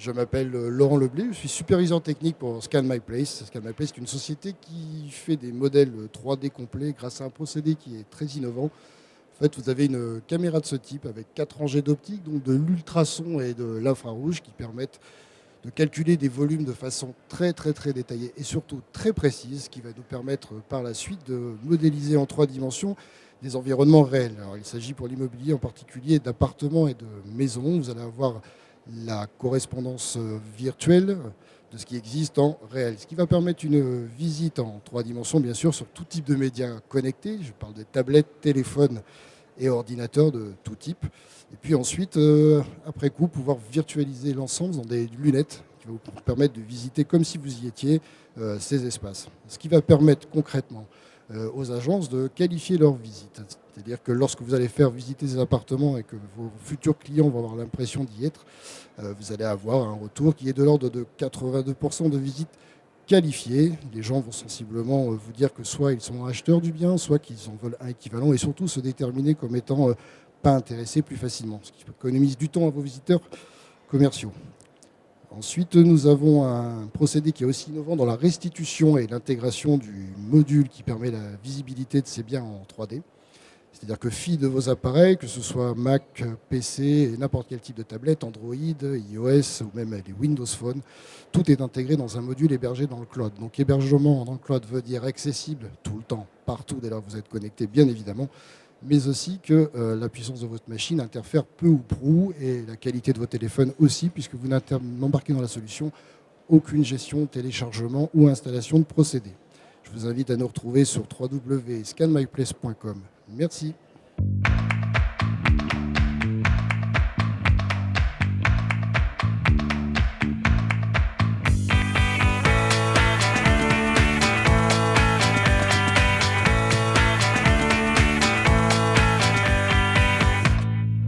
Je m'appelle Laurent Leblé, je suis superviseur technique pour Scan My Place. Scan My Place est une société qui fait des modèles 3D complets grâce à un procédé qui est très innovant. En fait, vous avez une caméra de ce type avec 4 rangées d'optique, donc de l'ultrason et de l'infrarouge qui permettent de calculer des volumes de façon très détaillée et surtout très précise, ce qui va nous permettre par la suite de modéliser en 3 dimensions des environnements réels. Alors, il s'agit pour l'immobilier en particulier d'appartements et de maisons. Vous allez avoir la correspondance virtuelle de ce qui existe en réel. Ce qui va permettre une visite en 3 dimensions, bien sûr, sur tout type de médias connectés. Je parle de tablettes, téléphones et ordinateurs de tout type. Et puis ensuite, après coup, pouvoir virtualiser l'ensemble dans des lunettes qui vont vous permettre de visiter comme si vous y étiez ces espaces. Ce qui va permettre concrètement aux agences de qualifier leurs visites. C'est-à-dire que lorsque vous allez faire visiter ces appartements et que vos futurs clients vont avoir l'impression d'y être, vous allez avoir un retour qui est de l'ordre de 82% de visites qualifiées. Les gens vont sensiblement vous dire que soit ils sont acheteurs du bien, soit qu'ils en veulent un équivalent et surtout se déterminer comme étant pas intéressés plus facilement, ce qui économise du temps à vos visiteurs commerciaux. Ensuite, nous avons un procédé qui est aussi innovant dans la restitution et l'intégration du module qui permet la visibilité de ces biens en 3D. C'est-à-dire que fil de vos appareils, que ce soit Mac, PC et n'importe quel type de tablette, Android, iOS ou même les Windows Phone, tout est intégré dans un module hébergé dans le cloud. Donc hébergement dans le cloud veut dire accessible tout le temps, partout dès lors que vous êtes connecté, bien évidemment, mais aussi que la puissance de votre machine interfère peu ou prou et la qualité de votre téléphone aussi, puisque vous n'embarquez dans la solution aucune gestion, téléchargement ou installation de procédés. Je vous invite à nous retrouver sur www.scanmyplace.com. Merci.